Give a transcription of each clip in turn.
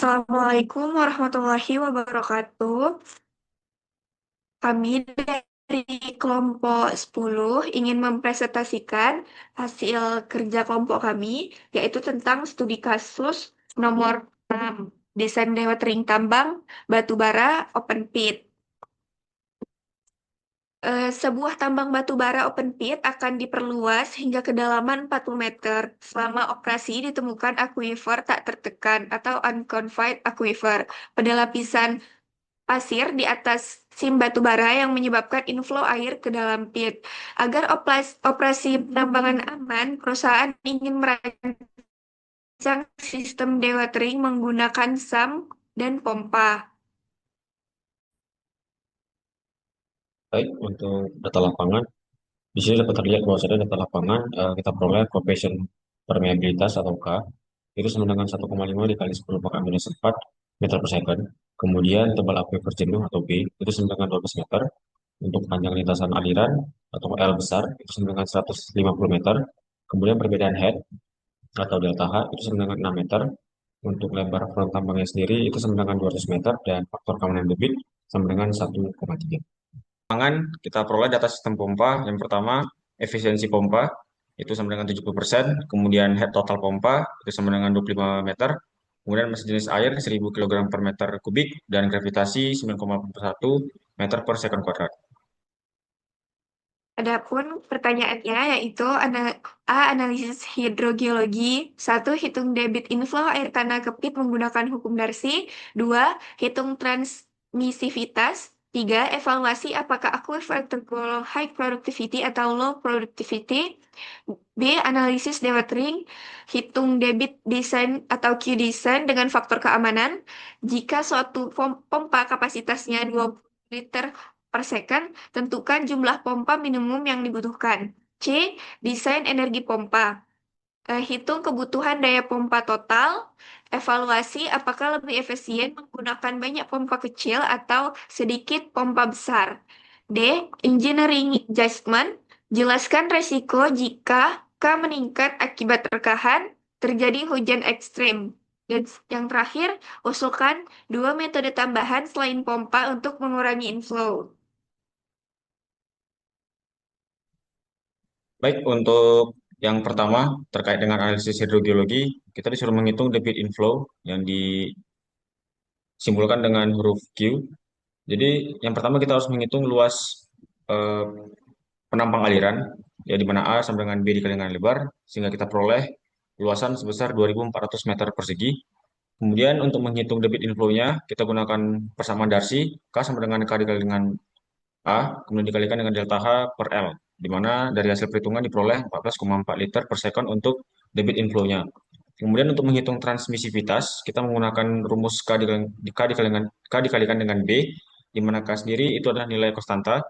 Assalamualaikum warahmatullahi wabarakatuh. Kami dari kelompok 10 ingin mempresentasikan hasil kerja kelompok kami, yaitu tentang studi kasus nomor 6, desain dewatering tambang batu bara open pit. Sebuah tambang batu bara open pit akan diperluas hingga kedalaman 40 meter. Selama operasi ditemukan aquifer tak tertekan atau unconfined aquifer pada lapisan pasir di atas sim batu bara yang menyebabkan inflow air ke dalam pit. Agar operasi penambangan aman, perusahaan ingin merancang sistem dewatering menggunakan SAM dan pompa. Baik, untuk data lapangan, di sini dapat terlihat bahwasanya data lapangan kita peroleh coefficient permeabilitas atau K itu sama dengan 1,5 dikali 10 pangkat minus 4 meter per second. Kemudian tebal aquifer jenuh atau B itu sama dengan 12 meter. Untuk panjang lintasan aliran atau L besar itu sama dengan 150 meter. Kemudian perbedaan head atau delta H itu sama dengan 6 meter. Untuk lebar front tambangnya sendiri itu sama dengan 200 meter dan faktor keamanan debit sama dengan 1,3. Kita peroleh data sistem pompa. Yang pertama, efisiensi pompa itu sama dengan 70%, kemudian head total pompa itu sama dengan 25 meter, kemudian massa jenis air 1000 kg per meter kubik, dan gravitasi 9,1 meter per second kuadrat. Adapun pertanyaannya yaitu analisis hidrogeologi. Satu, hitung debit inflow air tanah ke pit menggunakan hukum Darcy. Dua, hitung transmisivitas. Tiga, evaluasi apakah aquifer tergolong high productivity atau low productivity. B, analisis dewatering. Hitung debit desain atau Q design dengan faktor keamanan. Jika suatu pompa kapasitasnya 20 liter per second, tentukan jumlah pompa minimum yang dibutuhkan. C. Desain energi pompa. Hitung kebutuhan daya pompa total. Evaluasi apakah lebih efisien menggunakan banyak pompa kecil atau sedikit pompa besar. D. Engineering judgment. Jelaskan resiko jika K meningkat akibat rekahan, terjadi hujan ekstrim. Dan yang terakhir, usulkan dua metode tambahan selain pompa untuk mengurangi inflow. Baik, untuk yang pertama terkait dengan analisis hidrogeologi, kita disuruh menghitung debit inflow yang disimbolkan dengan huruf Q. Jadi, yang pertama kita harus menghitung luas eh, penampang aliran, ya di mana A sama dengan B dikali dengan lebar, sehingga kita peroleh luasan sebesar 2.400 meter persegi. Kemudian untuk menghitung debit inflow-nya, kita gunakan persamaan Darcy, K sama dengan K dikali dengan A, kemudian dikalikan dengan delta H per L, di mana dari hasil perhitungan diperoleh 14,4 liter per second untuk debit inflow-nya. Kemudian untuk menghitung transmisivitas, kita menggunakan rumus K dikalikan dengan B, di mana K sendiri itu adalah nilai konstanta,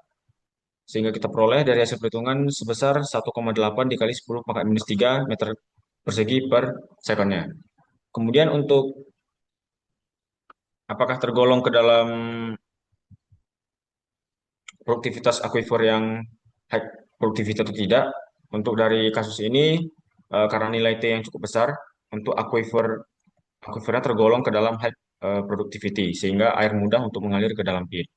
sehingga kita peroleh dari hasil perhitungan sebesar 1,8 dikali 10 pangkat minus 3 meter persegi per sekonnya. Kemudian untuk apakah tergolong ke dalam produktivitas aquifer yang high produktivitas atau tidak, untuk dari kasus ini karena nilai T yang cukup besar, untuk aquifernya tergolong ke dalam high productivity, sehingga air mudah untuk mengalir ke dalam pit.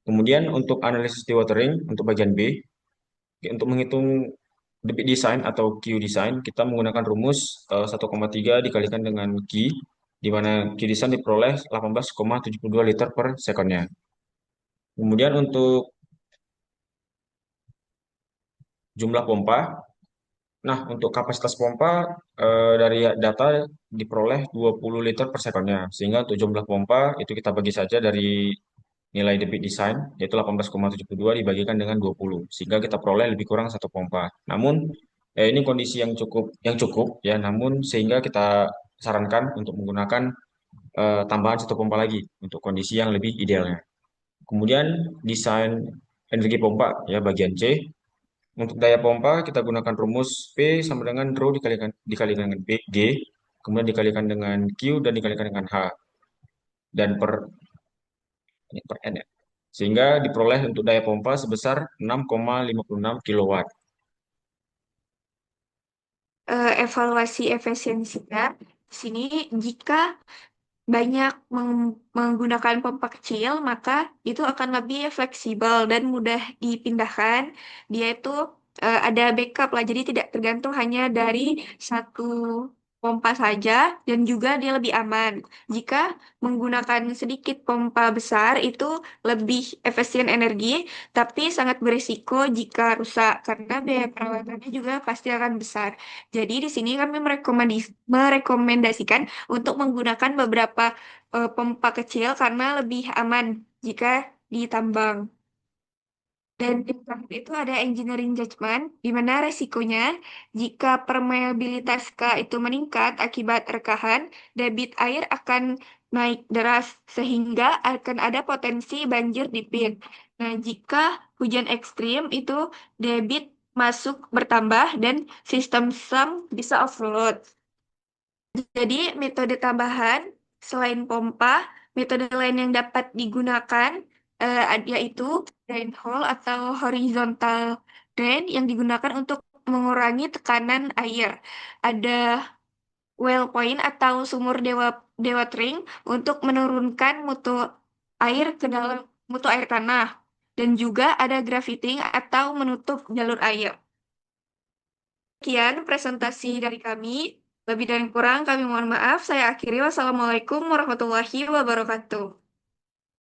Kemudian untuk analisis dewatering untuk bagian B, untuk menghitung debit design atau Q design, kita menggunakan rumus 1,3 dikalikan dengan Q, di mana Q design diperoleh 18,72 liter per sekonnya. Kemudian untuk jumlah pompa, nah untuk kapasitas pompa dari data diperoleh 20 liter per sekonnya, sehingga untuk jumlah pompa itu kita bagi saja dari nilai debit design, yaitu 18,72 dibagikan dengan 20, sehingga kita peroleh lebih kurang satu pompa. Namun ini kondisi yang cukup ya, namun sehingga kita sarankan untuk menggunakan tambahan satu pompa lagi untuk kondisi yang lebih idealnya. Kemudian desain energi pompa ya bagian C. Untuk daya pompa kita gunakan rumus P sama dengan rho dikalikan dengan B, G, kemudian dikalikan dengan Q dan dikalikan dengan H dan per N ya. Sehingga diperoleh untuk daya pompa sebesar 6,56 kilowatt. Evaluasi efisiensinya. Di sini jika banyak menggunakan pompa kecil, maka itu akan lebih fleksibel dan mudah dipindahkan. Dia itu ada backup lah, jadi tidak tergantung hanya dari satu pompa saja dan juga dia lebih aman. Jika menggunakan sedikit pompa besar itu lebih efisien energi, tapi sangat berisiko jika rusak karena biaya perawatannya juga pasti akan besar. Jadi di sini kami merekomendasikan untuk menggunakan beberapa pompa kecil karena lebih aman jika ditambang. Dan di terakhir itu ada engineering judgment, di mana resikonya jika permeabilitas K itu meningkat akibat rekahan, debit air akan naik deras sehingga akan ada potensi banjir di pit. Nah, jika hujan ekstrim itu debit masuk bertambah dan sistem SAM bisa overload. Jadi, metode tambahan selain pompa, metode lain yang dapat digunakan yaitu drain hole atau horizontal drain yang digunakan untuk mengurangi tekanan air. Ada well point atau sumur dewatering untuk menurunkan mutu air tanah. Dan juga ada grafting atau menutup jalur air. Sekian presentasi dari kami. Lebih dan kurang kami mohon maaf. Saya akhiri. Wassalamualaikum warahmatullahi wabarakatuh.